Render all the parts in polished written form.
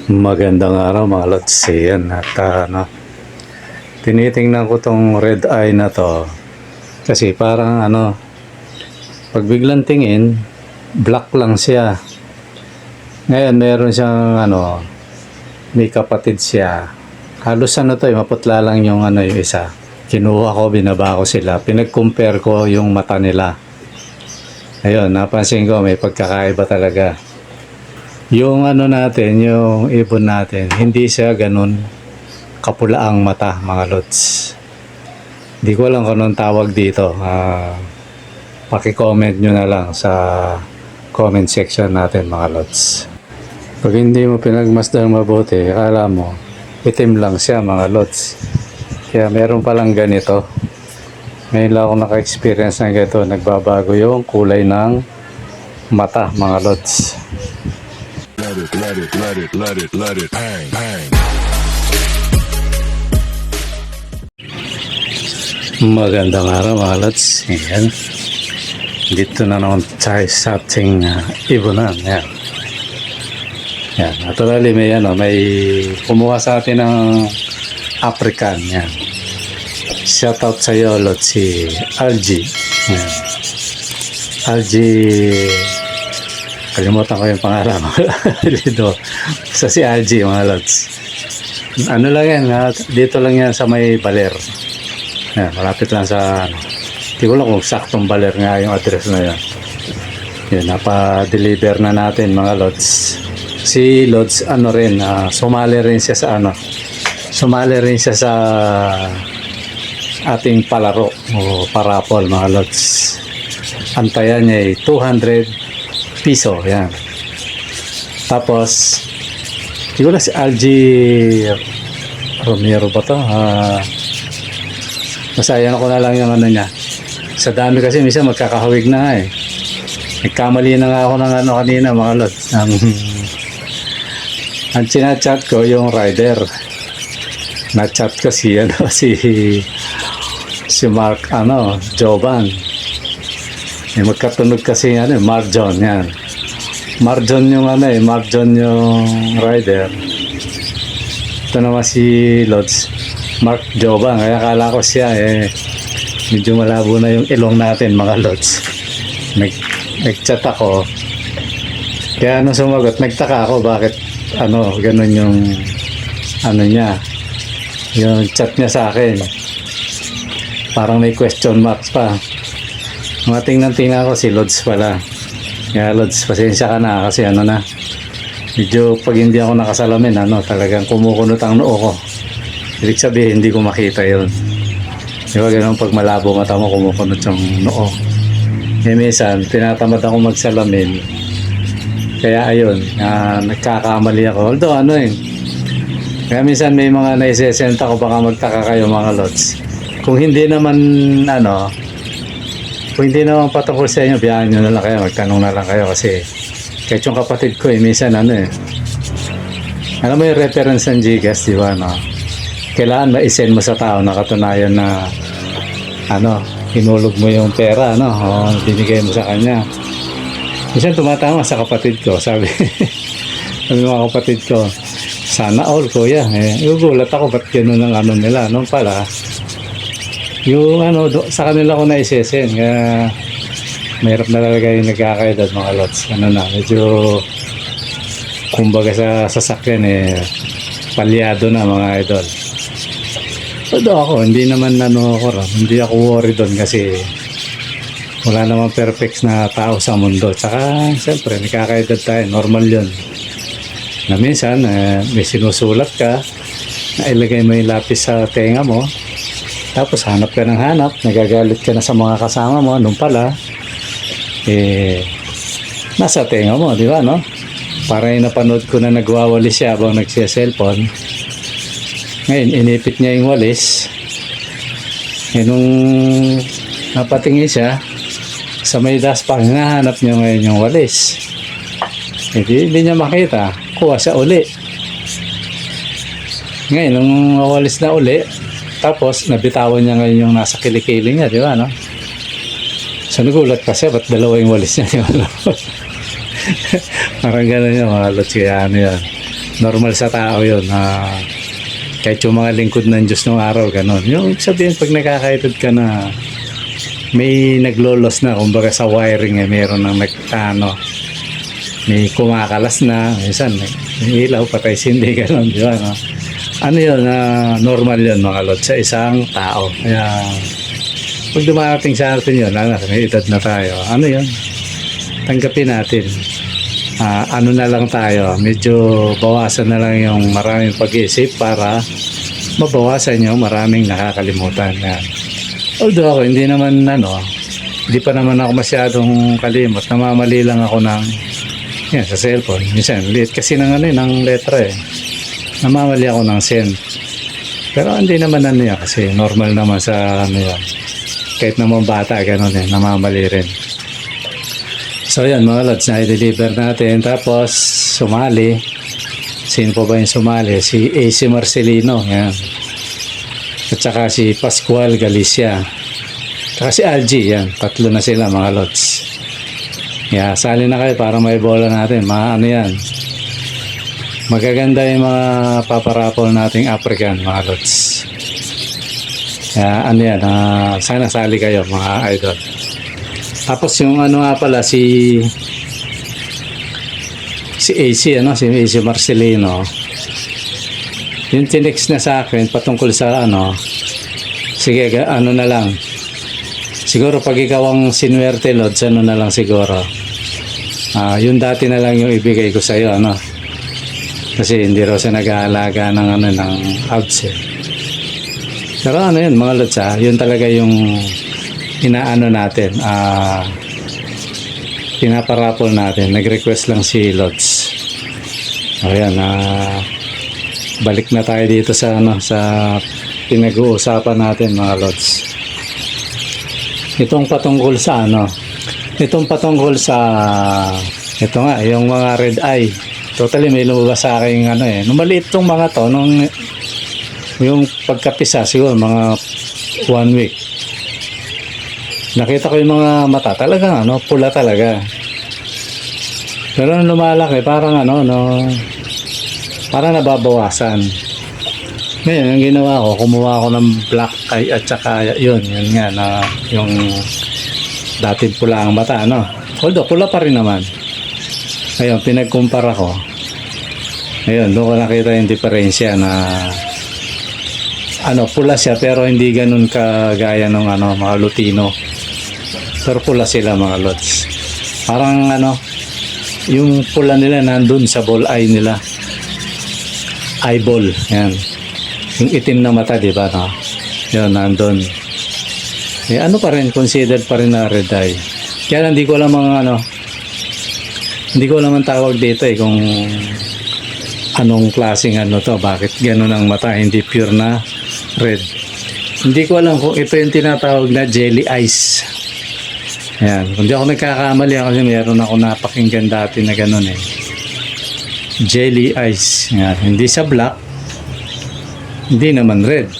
Magandang araw mga lods. Yan at tinitingnan ko tong red eye na to kasi parang pag biglang tingin black lang siya. Ngayon meron siyang may kapatid siya. Halos to maputla lang yung yung isa. Kinuha ko, binaba ko sila, pinag-compare ko yung mata nila. Ayun, napansin ko may pagkakaiba talaga. Yung natin, yung ibon natin, hindi siya ganun kapula ang mata mga lods. Hindi ko alam kung anong tawag dito. Paki-comment nyo na lang sa comment section natin mga lods. Pag hindi mo pinagmasdang mabuti, akala mo itim lang siya mga lods. Kaya meron palang ganito. Ngayon lang ako naka-experience ng ganito. Nagbabago yung kulay ng mata mga lods. Let it, bang, bang. Magandang araw mga lods. Ayan. Dito na naman tayo sa ating ibonan. Ayan. Ayan. Naturally may kumuha sa atin ng African. Ayan. Shout out sa iyo lods, si Algie. Ayan. Algie, kalimutan ko yung pangalan. Dito sa si Algie mga lods. Lang yan, dito lang yan sa may Baler. Yan, malapit lang sa hindi ko lang kung saktong Baler nga yung address na yan. Yan, napa-deliver na natin mga lods. Si lods rin, sumali rin siya sa sumali rin siya sa ating palaro o parapol mga lods. Antayan niya ay 200 piso, yan. Tapos hindi ko na si Algie Romero ba to? Masayan ko na lang yung niya. Sa dami kasi minsan magkakahawig na nga eh. Nagkamali na nga ako ng kanina mga lot. Ang chinachat ko yung rider. Na-chat ko si Mark Joban. Magkatunog kasi Marjon yan. Marjon yung Marjon yung rider. Ito naman si Lods Mark Joban. Kaya akala ko siya medyo malabo na yung ilong natin mga Lods. Nag-chat ako. Kaya sumagot, nagtaka ako bakit ganun yung niya. Yung chat niya sa akin. Parang may question marks pa. Tingnan ko si Lods pala. Kaya Lods, pasensya ka na kasi medyo pag hindi ako nakasalamin, talagang kumukunot ang noo ko. Ibig sabihin, hindi ko makita yun. Diba ganun, pag malabo mata mo, kumukunot yung noo. Minsan, tinatamad ako magsalamin. Kaya ayun, nagkakamali ako. Although kaya minsan may mga naisesenta ko, baka magtaka kayo mga Lods. Kung hindi naman kung hindi naman patungkol sa inyo, biyahan nyo na lang kayo, magtanong na lang kayo kasi kahit yung kapatid ko minsan alam mo yung reference ng Gcash, di ba kailangan ma-send mo sa tao na katunayan na hinulog mo yung pera o binigay mo sa kanya. Minsan tumatama sa kapatid ko, sabi mga kapatid ko, sana all kuya, gugulat ako ba't gano'n ang nila noon pala. Yung sa kanila ko na isesend, kaya mahirap na talaga yung nagkakaedad mga lots. Medyo kumbaga sa sasakyan palyado na mga idol. Pero ako, hindi naman hindi ako worried doon kasi wala namang perfect na tao sa mundo. Tsaka siyempre nagkakaedad tayo, normal yun. Na minsan may sinusulat ka, na ilagay mo yung lapis sa tenga mo, tapos hanap ka ng hanap, nagagalit ka na sa mga kasama mo, nung pala nasa tenga mo, di ba Para yung napanood ko na nagwawalis siya habang nagsiya-cellphone. Ngayon, inipit niya yung walis. Nung napatingin siya, sa may daspak, hinahanap niya ngayon yung walis. Hindi niya makita. Kuha siya uli. Ngayon, nung walis na uli, tapos nabitawan niya ngayon yung nasa kilikili niya, di ba So nagulat pa siya, ba't dalawa yung walis niya? Parang gano'n yung mga lods, kaya yan. Normal sa tao yun. Kahit yung mga lingkod ng Diyos nung araw, ganon. Yung sabihin, pag nakakaitod ka na may naglolos na, kumbaga sa wiring, meron ng may kumakalas na, minsan, may ilaw, patay sindi, ganon, di ba, no? Ano yun, normal yun, mga lods, sa isang tao. Kaya, pag dumarating sa atin yun, may edad na tayo, ano yun, tanggapin natin. Ano na lang tayo, medyo bawasan na lang yung maraming pag-iisip para mabawasan yung maraming nakakalimutan. Yan. Although ako, hindi pa naman ako masyadong kalimot. Namamali lang ako yan, sa cellphone. Minsan, liit kasi ng letra eh. Namamali ako ng send. Pero hindi naman yan kasi normal naman sa yan. Kahit naman bata, gano'n namamali rin. So yan mga lods, na-deliver natin. Tapos sumali. Sino pa ba yung sumali? Si AC Marcelino. Yan. At saka si Pascual Galicia. At saka si Algie. Yan. Tatlo na sila mga lods. Yeah, sali na kayo para may bola natin. Ano yan. Magaganda yung mga paparapol nating African mga lods. Ano yan. Sana sali kayo mga idol. Tapos yung nga pala si AC si AC Marcelino, yung tinext na sa akin patungkol sa sige na lang siguro pag ikaw ang sinuwerte Lods, na lang siguro yung dati na lang yung ibigay ko sa iyo kasi hindi raw siya nag-aalaga ng ng abs pero yun mga Lods, yun talaga yung inaano natin, pinaparapol natin. Nag-request lang si Lods. Ayan, balik na tayo dito sa sa pinag-uusapan natin mga Lods. Itong patungkol sa ito nga, yung mga red eye. Totally may lumabas sa akin nung maliit tong mga to, yung pagkapisa siguro mga 1 week. Nakita ko yung mga mata talaga pula talaga. Pero nung lumalaki parang parang nababawasan. Ngayon ang ginawa ko, kumuha ako ng black eye at saka yun nga yung dating pula ang mata Although pula pa rin naman. Ayun, pinagkumpara ko. Ayun, doon ko nakita yung diferensya na pula siya pero hindi ganun kagaya ng mga Lutino. Pero pula sila mga Lods. Parang yung pula nila nandun sa ball eye nila. Eyeball. Yan. Yung itim na mata, di ba? Yan, nandun. Pa rin, considered pa rin na red eye. Kaya hindi ko alam hindi ko alam ang tawag dito kung anong klaseng to. Bakit ganun ang mata, hindi pure na red. Hindi ko alam kung ito yung tinatawag na jelly eyes. Ayan, kung di ako nagkakamali kasi meron ako napakinggan dati na gano'n jelly eyes. Ayan, hindi sa black, hindi naman red.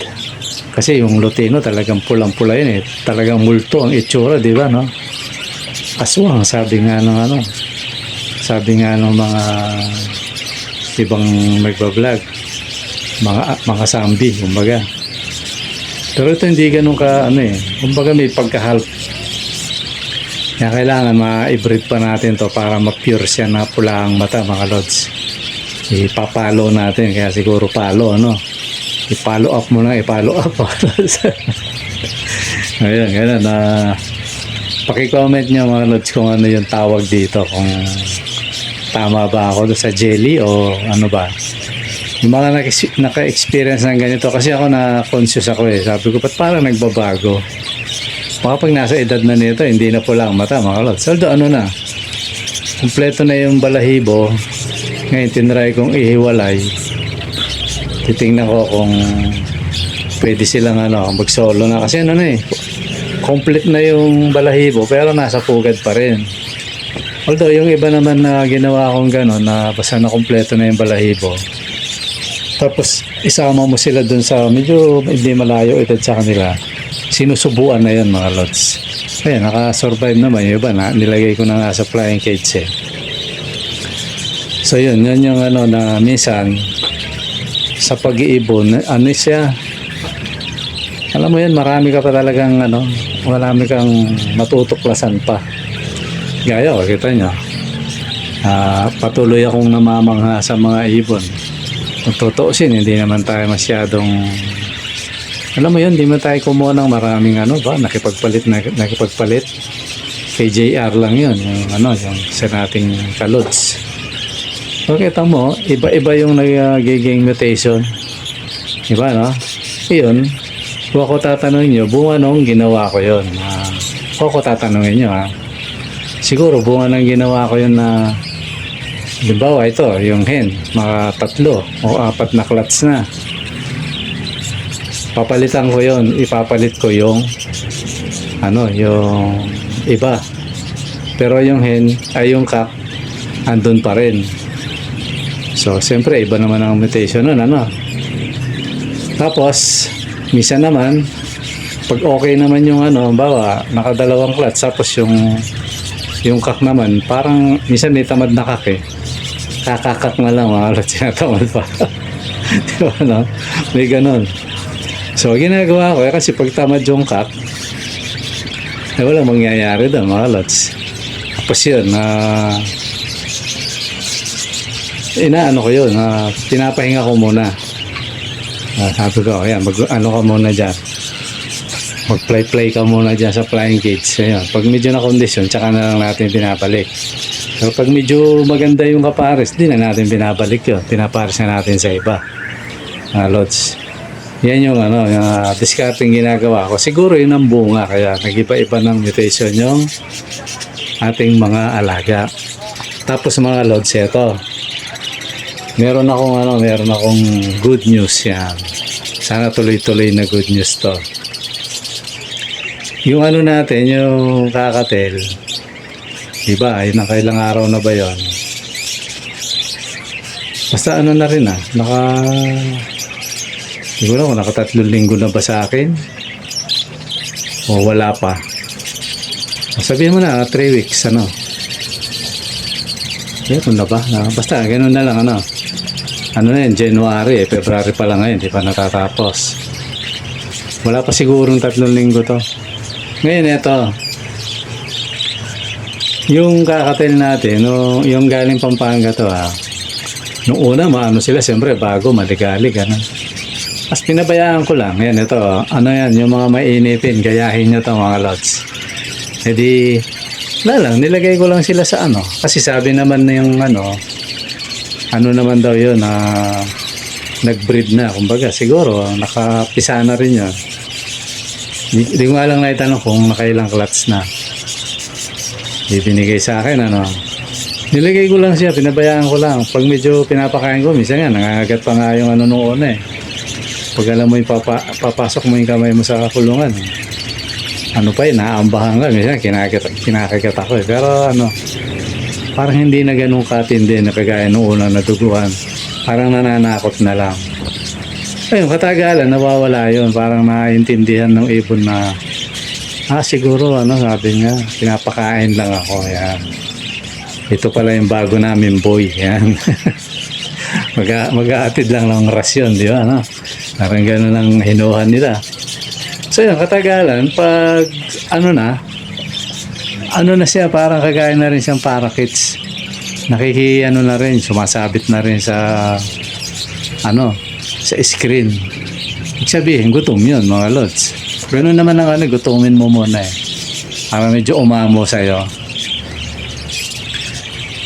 Kasi yung Lutino talagang pulang-pula yun Talagang multo ang itsura, di ba Aswang, sabi nga ng mga ibang magbablog. Mga zombie, kumbaga. Pero ito hindi ganun kumbaga may pagka-half. Kaya kailangan ma-breed pa natin to para ma-pure siya na pula ang mata mga Lods. Ipapalo natin, kaya siguro palo i-follow up mo na, i-follow up ayun, ganun paki-comment nyo mga Lods kung ano yung tawag dito, kung tama ba ako sa jelly o ba. Yung mga naka-experience ng ganito, kasi ako na-conscious ako sabi ko, ba't parang nagbabago? Baka pag nasa edad na nito, hindi na pula ang mata mga Lods. Although kumpleto na yung balahibo. Ngayon tinry kong ihiwalay. Titingnan ko kung pwede silang mag-solo na. Kasi complete na yung balahibo pero nasa pugad pa rin. Although yung iba naman na ginawa kong gano'n, na basta na kumpleto na yung balahibo. Tapos isama mo sila dun sa medyo hindi malayo edad sa kanila. Sinusubuan na yan mga Lods. Ayan, naka-survive naman yung iba nilagay ko na nga sa flying cage So So yun yung ano na minsan sa pag-iibon, ano siya, alam mo yun, marami ka pa talagang ano, marami kang matutuklasan pa. Gaya, kita nyo, patuloy akong namamangha sa mga ibon. Kung tutuusin, hindi naman tayo masyadong, alam mo yun, hindi mo tayo kumuha ng maraming ano ba, nakipagpalit. Kay JR lang yun, yung ano, yung sa nating kalods. So, kita mo, iba-iba yung nagiging mutation. Diba, no? Yun, kung ako tatanungin nyo, bunga nung ginawa ko yun. Kung ako tatanungin nyo, siguro bunga nang ginawa ko yun na, halimbawa ito, yung hen, mga 3 o 4 na clutch na. Papalitan ko yun, ipapalit ko yung, ano, yung iba. Pero yung hen, ay yung cock, andun pa rin. So, siyempre, iba naman ang mutation nun, ano. Tapos, misa naman, pag okay naman yung ano, bawa, nakadalawang clutch, tapos yung cock naman, parang, minsan may tamad na cock eh. Kakakak na lang, mga clutch, tinatamad pa. Diba, no? May ganun. So, ginagawa ko, kasi pag tamad yung cock, walang mangyayari doon, mga lods. Tapos yun, inaano ko yun, pinapahinga ko muna. Sabi ko, ayan, ano ka muna dyan. Mag-play ka muna dyan sa flying cage. Ayan, pag medyo na kondisyon, tsaka na lang natin pinapalik. So, pag medyo maganda yung kapares, di na natin pinabalik yun. Pinapares na natin sa iba. Lods. Yan yung ano, yung discarding ginagawa ko. Siguro yun ang bunga, kaya nag-iba-iba ng mutation yung ating mga alaga. Tapos mga lods, ito. Meron akong good news yan. Sana tuloy-tuloy na good news to. Yung ano natin, yung kakatel, diba, ay nakailang araw na ba yon? Basta ano na rin siguro kung naka 3 linggo na ba sa akin? O wala pa? Sabihin mo na, 3 weeks, ano? Meron na ba? Basta, ganun na lang, ano? Ano na yun, January, February pa lang ngayon, di pa natatapos. Wala pa sigurong 3 linggo to. Ngayon, ito. Yung kakatel natin, yung galing Pampanga to, nung una, maano sila, siyempre, bago, maligalig, ano. Mas pinabayaan ko lang. Yan, ito. Ano yan, yung mga mainipin, gayahin nyo to, mga lods. E di, wala lang, nilagay ko lang sila sa ano. Kasi sabi naman na yung ano naman daw yun, nag-breed na. Kumbaga, siguro, nakapisa na rin yun. Di ko nga lang naitanong kung nakailang clutch na. Di binigay sa akin, ano. Nilagay ko lang siya, pinabayaan ko lang. Pag medyo pinapakain ko, minsan nga, nangangagat pa nga yung ano noon eh. Pag alam mo yung papasok mo yung kamay mo sa kulungan. Ano pa yun, naaambahan ka. Minsan, kinakagat ako eh. Pero ano, parang hindi na ganun katindi na kagaya nung unang naduguan. Parang nananakot na lang. Ayun, katagalan, nawawala yun. Parang naiintindihan ng ibon na, siguro, ano, sabi niya, pinapakain lang ako. Yan. Ito pala yung bago namin boy. Yan. Mag-aatid lang ng rasyon, di ba? No? Parang ganun ang hinuhan nila. So yun, katagalan, pag ano na siya, parang kagaya na rin siyang parakeets. Na rin, sumasabit na rin sa sa screen. Ibig sabihin, gutom yun, mga lods. Ganun naman ang gutumin mo muna eh. Para medyo umamo sa'yo.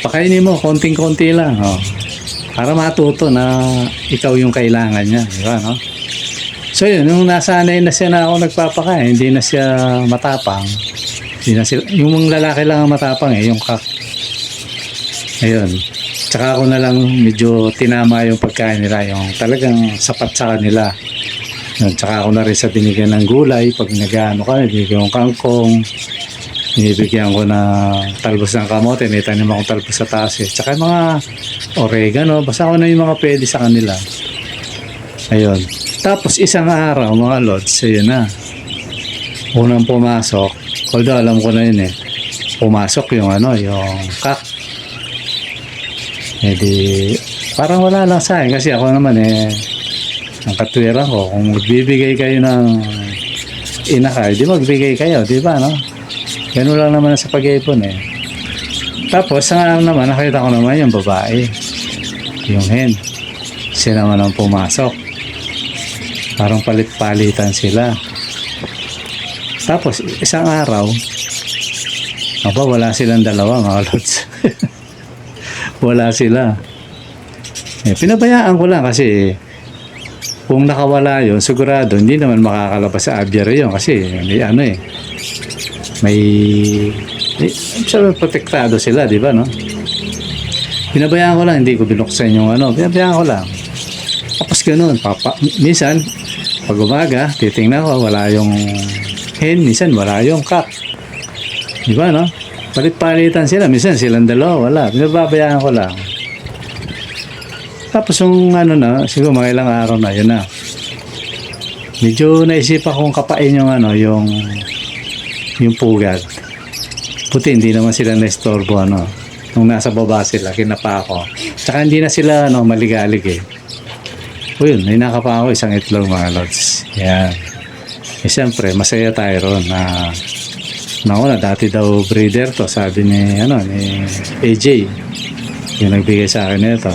Pakainin mo, konting-konti lang. Para matuto na ikaw yung kailangan niya. Di ba, no? So yun, nung nasanay na siya na ako nagpapakain, hindi na siya matapang. Yung lalaki lang ang matapang yung cock. Ayun. Tsaka ako na lang medyo tinama yung pagkain nila, yung talagang sapat sa kanila. Yun, tsaka ako na rin sa binigyan ng gulay, pag nag-ano ka, binigyan ng kangkong, binibigyan ko na talbos ng kamote, may tanim akong talbos sa taas Tsaka yung mga oregano, basta ako na yung mga pwede sa kanila. Ayun. Tapos isang araw, mga lods, ayun na. Unang pumasok, although alam ko na yun pumasok yung yung cock. Eh di, parang wala lang sa akin kasi ako naman ang katwiran ko, kung magbibigay kayo ng inakay, di magbigay kayo, di ba, no? Ganun lang naman sa pag-ipon Tapos, sa naman, nakita ko naman yung babae, yung hen. Siya naman ang pumasok. Parang palit-palitan sila. Tapos, isang araw, wala silang dalawa, mga lods. Wala sila. Pinabayaan ko lang kasi kung nakawala yun, sigurado hindi naman makakalabas sa aviary yun kasi may sabi, protektado sila, di ba, no? Pinabayaan ko lang, hindi ko binuksan yung pinabayaan ko lang. Tapos ganun, minsan, pag umaga, titingnan ko, wala yung hen, minsan wala yung cock. Di ba, no? Palit-palitan sila, minsan silang dalawa, wala. Pinababayaan ko lang. Tapos yung siguro mga ilang araw na, yun na. Medyo naisipan kong kapain yung yung pugad. Puti, hindi naman sila na-istorbo, nung nasa baba sila, kinapa ako. Tsaka hindi na sila, maligalig O yun, may nakapa ako isang itlog, mga lods. Yan. Siyempre, masaya tayo ron na dati daw breeder to, sabi ni AJ. Yung nagbigay sa akin nito.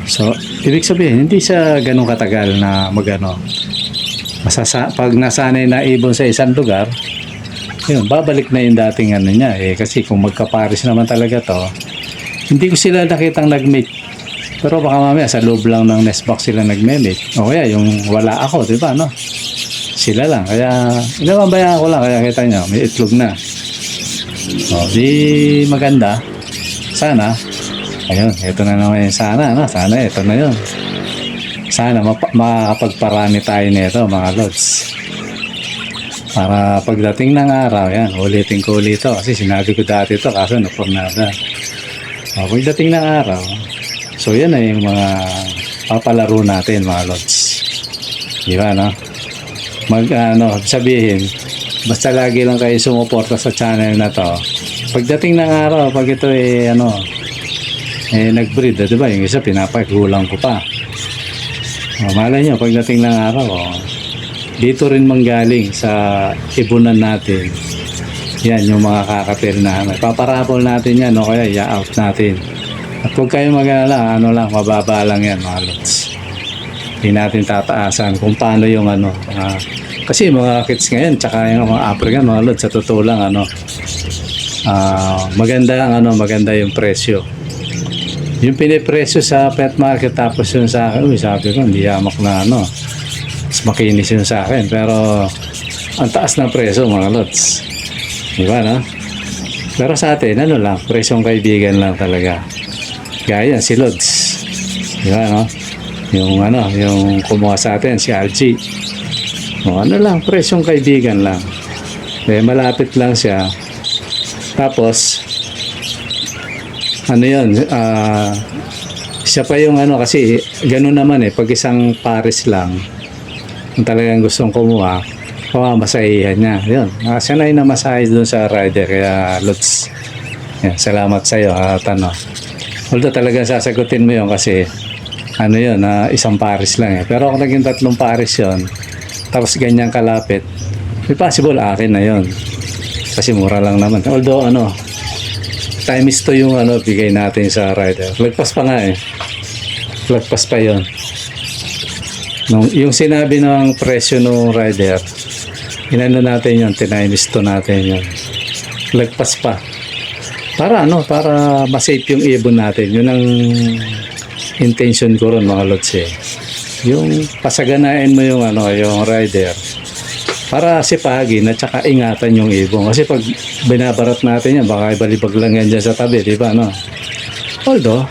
So, ibig sabihin, hindi siya ganun katagal na pag nasanay na ibon sa isang lugar, yun, babalik na yung dating niya. Kasi kung magkaparis naman talaga to, hindi ko sila nakitang nag-mate. Pero baka mamaya sa loob lang ng nest box sila nag-mate. O kaya yung wala ako, di ba, no? Sila lang. Kaya, inababayaan ko lang. Kaya kita nyo, may itlog na. O, di maganda. Sana, ayun, ito na naman yung sana, Sana, ito na yun. Sana makapagparami tayo nito, mga lods. Para pagdating ng araw, yan, ulitin ko ulit ito. Kasi sinabi ko dati ito, kaso napornada. Pagdating ng araw, so yan na yung mga papalaro natin, mga lods. Di ba, no? Sabihin, basta lagi lang kayo sumuporta sa channel na to. Pagdating ng araw, pag ito nag-breed, di ba? Yung isa, pinapagulang ko pa. Malay nyo, pagdating ng araw, dito rin manggaling sa ibunan natin. Yan, yung mga kakatil na paparapol natin yan, kaya i-out natin. At huwag kayo mag-alala, mababa lang yan, mga lods. Hindi natin tataasan kung paano yung kasi mga kids ngayon, tsaka yung mga African, mga lods, sa totoo lang, maganda yung presyo. Yung pinipresyo sa pet market, tapos yun sa akin, sabi ko, hindi yamak na mas makinis yun sa akin, pero ang taas ng presyo, mga lods. Diba, no? Pero sa atin, lang, presyong kaibigan lang talaga. Gaya si Lods. Diba, no? Yung kumuha sa atin, si RG. Lang, presyong kaibigan lang. Malapit lang siya. Tapos, siya pa yung kasi ganun naman pag isang pares lang, kung talagang gustong kumuha, masahihan niya. Yun. Siya na yung namasahe doon sa rider. Kaya, Lods, salamat sa iyo. Although talagang sasagutin mo yun kasi isang pares lang Pero kung naging 3 pares yun, tapos ganyan kalapit, may possible akin na yun. Kasi mura lang naman. Although times 2 yung bigay natin sa rider. Lagpas pa nga Lagpas pa yun. Yung sinabi ng presyo ng rider, natin yun, times 2 natin yun. Lagpas pa. Para para ma-save yung ibon natin. Yun ang intention ko ron, mga lods Yung pasaganain mo yung yung rider para sipagin at saka ingatan yung ibon. Kasi pag binabarat natin yan, baka ibalibag lang yan dyan sa tabi, di ba, Although,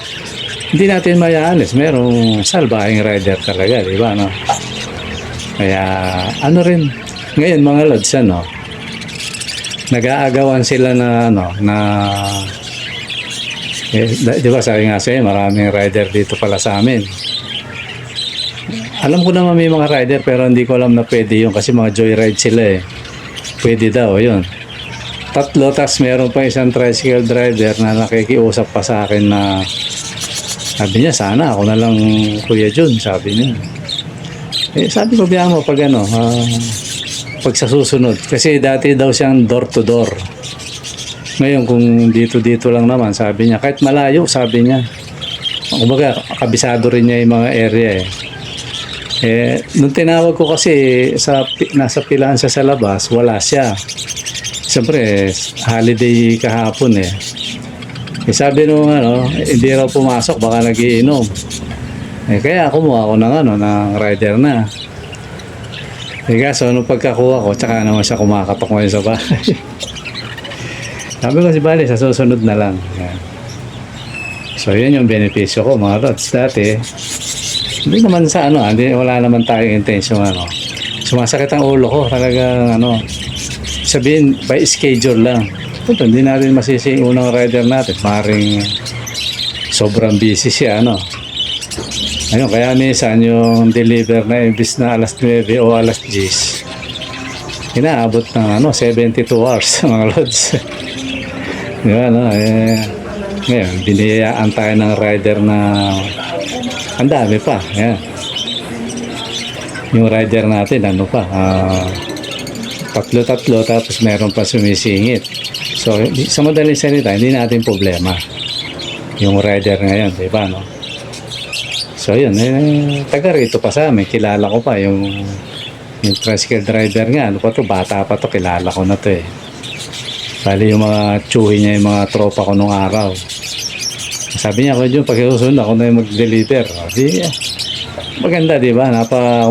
hindi natin mayaalis. Merong salbahing rider talaga, di ba, Kaya, rin, ngayon, mga lods, nag-aagawan sila na, di ba, sabi nga sa'yo, maraming rider dito pala sa amin. Alam ko naman may mga rider pero hindi ko alam na pwede yun kasi mga joyride sila Pwede daw, yun. tatlo, tas meron pa isang tricycle driver na nakikiusap pa sa akin na sabi niya, sana ako na lang Kuya Jun, sabi niya. Eh, sabi ko, biya mo pag ano, pag sa susunod. Kasi dati daw siyang door to door. Ngayon, kung dito lang naman, sabi niya, kahit malayo, sabi niya. Kumbaga, kabisado rin niya yung mga area eh. Eh, nung tinawag ko kasi nasa pilaan siya sa labas, wala siya. Siyempre, holiday kahapon eh. Eh sabi nung hindi raw pumasok, baka nagiinom. Eh kaya kumuha ko ng rider na. Eh kaso nung pagkakuha ko, tsaka naman siya kumakatok ngayon sa bahay. Sabi ko si Bali, sa susunod na lang. Yan. So yun yung benepisyo ko mga lods. Dati, hindi naman sa wala naman tayong intention Sumasakit ang ulo ko, talagang sabihin by schedule lang. Ito, hindi natin masisi yung unang rider natin. Maring sobrang busy siya, Ayun, kaya minsan yung deliver na imbis na alas 9 o alas 10, inaabot ng 72 hours, mga lods. Diba, ngayon, biniyayaan tayo ng rider na ang dami pa. Yan. Yung rider natin, tatlo, tapos meron pa sumisingit. So, sa madaling salita, hindi natin problema yung rider ngayon, di ba, So, yun, taga rito pa sa amin, kilala ko pa yung tricycle driver nga, bata pa to, kilala ko na to eh. Bali yung mga tsuhi niya, yung mga tropa ko nung araw. Sabi niya, Kuya Jun, pag susunod ako na yung mag-deliver. Maganda, di ba?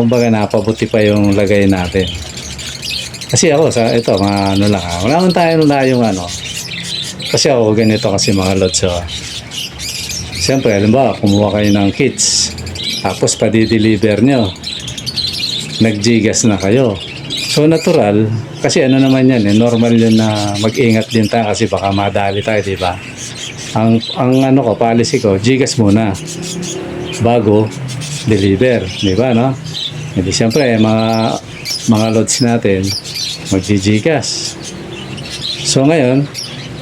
Kumbaga, napabuti pa yung lagay natin. Kasi ako, wala naman tayo yung kasi ako ganito kasi mga lods. Siyempre, halimbawa, kumuha kayo ng kits, tapos pa-deliver nyo, nag-gigas na kayo. So, natural, kasi naman yan, normal yun na mag-ingat din tayo kasi baka madali tayo, di ba? Ang policy ko, gigas muna, bago deliver, di ba, Hindi, siyempre, mga lods natin, mag-gigas. So, ngayon,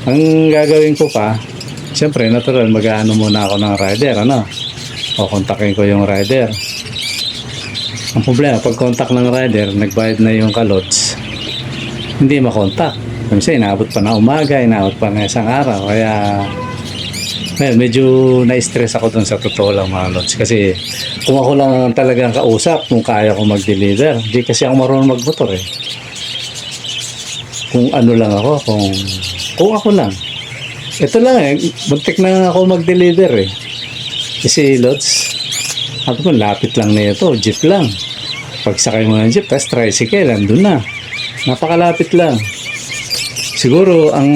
ang gagawin ko pa, siyempre, natural, mag-aano muna ako ng rider, O kontakin ko yung rider. Ang problema, pag contact ng rider, nagbayad na yung kalods, hindi makontak. Kasi inaabot pa na umaga, inaabot pa na isang araw. Kaya, medyo na-stress ako dun sa totoo lang mga lods. Kasi, kung ako lang talagang kausap, kung kaya ko mag-deliver, hindi kasi ako marunong magmotor eh. Kung lang ako, kung ako lang. Ito lang buntik na ako mag-deliver eh. Kasi lods, sabi ko, lapit lang na ito, jeep lang. Pagsakay mo ng jeep, tapos tricycle, andun na. Napakalapit lang. Siguro, ang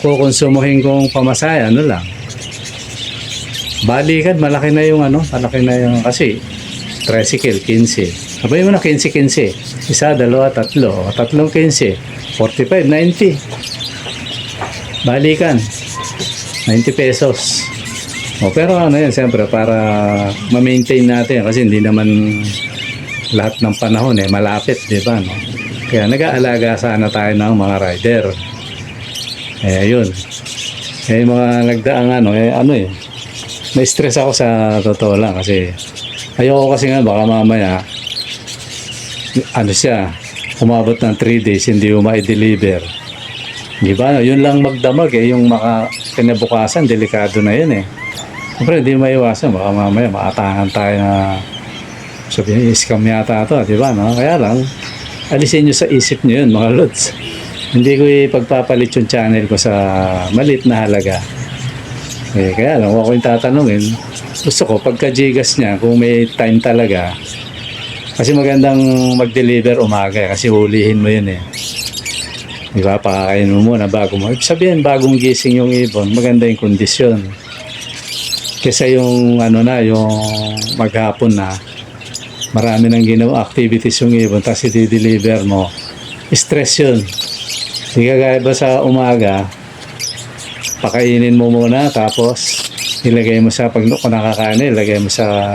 kukonsumuhin kong pamasaya, lang. Balikan, malaki na yung kasi, tricycle, 15. Sabay mo na, 15. Isa, dalawa, tatlo. Tatlong 15. 45, 90. Balikan. 90 pesos. Pero yan, siyempre, para ma-maintain natin, kasi hindi naman lahat ng panahon malapit, di ba, Kaya nag-aalaga sana tayo ng mga rider. Ayun. Mga nagdaang na-stress ako sa totoo lang, kasi ayoko kasi baka mamaya, umabot ng 3 days, hindi mo ma-deliver. Di ba? Yun lang magdamag yung kinabukasan, delikado na yun Siyempre, hindi maiwasan. Baka mamaya maatangan tayo na sabihin, scam yata ito, di ba? Kaya lang, alisin nyo sa isip nyo yun, mga lods. Hindi ko ipagpapalit yung channel ko sa maliit na halaga. Kaya lang, ako yung tatanungin, gusto ko, pagka-gigas niya, kung may time talaga, kasi magandang mag-deliver umaga, kasi hulihin mo yun Di ba? Pakakain mo muna bago mo. Sabihin, bagong gising yung ibon, maganda yung kondisyon. Kesa yung yung maghapon na, marami nang ginawa activities yung ibon, tapos i-deliver mo. Stress yun. Di kagaya ba sa umaga, pakainin mo muna, tapos ilagay mo sa, pag nakakain, ilagay mo sa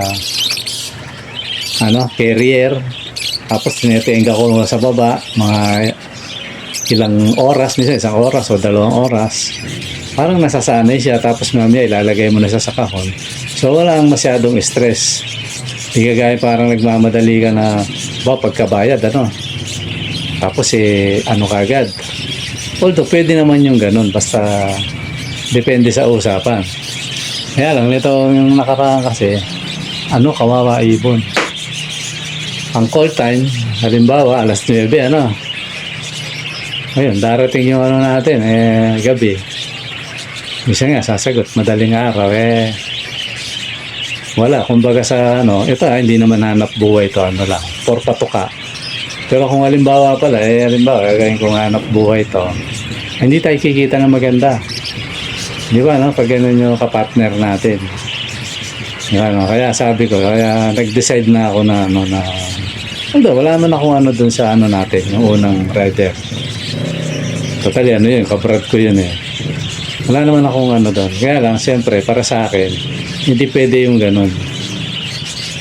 carrier, tapos tinitenga ko sa baba, mga ilang oras, minsan isang oras o 2 oras, parang nasasanay siya, tapos mamaya ilalagay mo na siya sa kahon. So walang masyadong stress. Di kagaya parang nagmamadali ka na pagkabayad tapos ano kagad. Although pwede naman yung ganun, basta depende sa usapan. Kaya lang nito yung nakaraan kasi kawawa ibon. Ang call time halimbawa alas 9 ayun, darating yung natin gabi. Minsan nga sasagot madaling araw wala, kumbaga sa ito hindi naman hanap buhay ito, lang for patuka. Pero kung halimbawa pala gagawin kong hanap buhay ito, hindi tayo kikita na maganda, di ba, pag ganun yung kapartner natin, di ba, kaya sabi ko, kaya nag-decide na ako na wala man akong dun sa natin, yung unang rider. Totally yun, kabrad ko yun wala naman akong doon. Kaya lang, siyempre, para sa akin, hindi pwede yung ganun.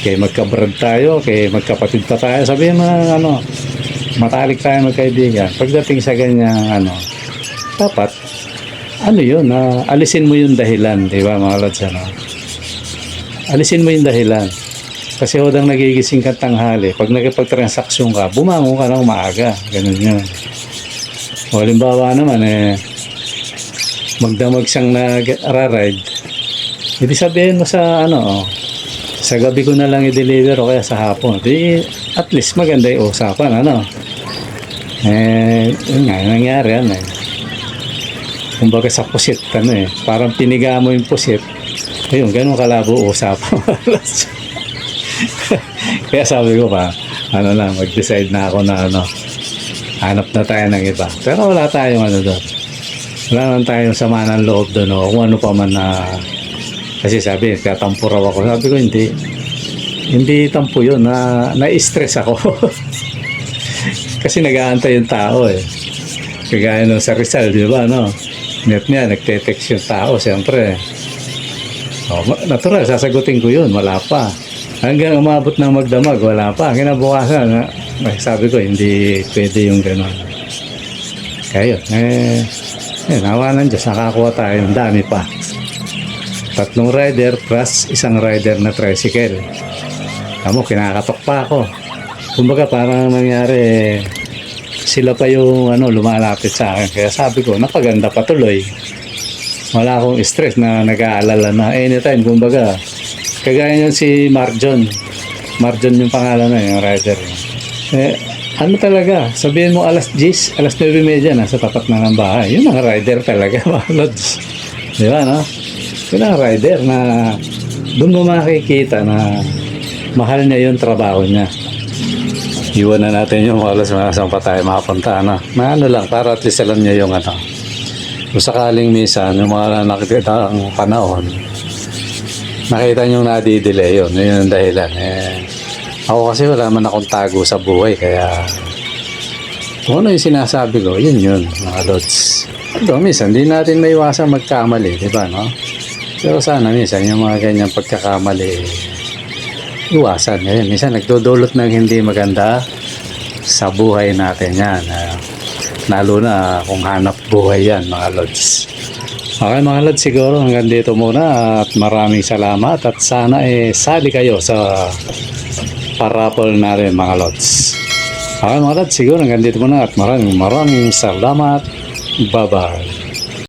Okay, magkabrad tayo, okay, magkapatid pa tayo. Sabihin mo matalik tayo magkaibigan. Pagdating sa ganyan, dapat, yun, alisin mo yung dahilan, di ba, mga lods, alisin mo yung dahilan. Kasi hodang nagigising ka tanghali, pag nagpagtransaksyon ka, bumangon ka ng maaga. Ganun yun. O, halimbawa naman, magdamag siyang nag-ride, hindi sabihin mo sa sa gabi ko na lang i-deliver o kaya sa hapon. Di, at least maganda yung usapan, yun nga, nangyari kumbaga sa pusit, parang piniga mo yung pusit. Ayun, ganun kalabo usapan. Kaya sabi ko pa, mag-decide na ako na hanap na tayo ng iba. Pero wala tayong doon. Wala naman tayong sama ng loob doon, kung ano pa man kasi sabi, tatampo raw ako. Sabi ko, hindi tampo yun, na-stress ako. Kasi nag-aantay yung tao Kagaya sa Rizal, di ba, net niya, nagte-text yung tao, siyempre. Natural, sasagutin ko yun, wala pa. Hanggang umabot ng magdamag, wala pa. Kinabukasan, sabi ko, hindi pwede yung gano'n. Kaya yun, hawa ng Diyos, nakakuha tayo, ang dami pa. 3 rider plus 1 rider na tricycle. Tamo, kinakatok pa ako. Kumbaga parang nangyari, sila pa yung lumalapit sa akin. Kaya sabi ko, napaganda pa tuloy. Wala akong stress na nag-aalala na anytime. Kumbaga, kagaya yun si Marjon. Marjon yung pangalan yung rider. Talaga, sabihin mo alas 10, alas 9:30 nasa tapat na ng bahay. Yun ang rider talaga, mga lods. Di ba, yun ang rider na doon mo makikita na mahal niya yung trabaho niya. Iwan na natin yung mga alas, saan pa tayo makapunta, na lang, para at least alam niya yung kung sakaling minsan, yung mga nakikita ang panahon, nakita niyong nadidelay yun ang dahilan. Ako kasi wala man akong tago sa buhay, kaya kung ano yung sinasabi ko, yun, mga lods. Minsan, hindi natin maiwasan magkamali, di ba, Pero sana minsan, yung mga ganyang pagkakamali, iwasan. Minsan, nagdudulot ng hindi maganda sa buhay natin yan. Lalo na kung hanap buhay yan, mga lods. Okay, mga lods, siguro hanggang dito muna at maraming salamat at sana sali kayo sa parapol natin, mga lods. Okay, mga lods, siguro hanggang dito muna at maraming salamat. Bye-bye.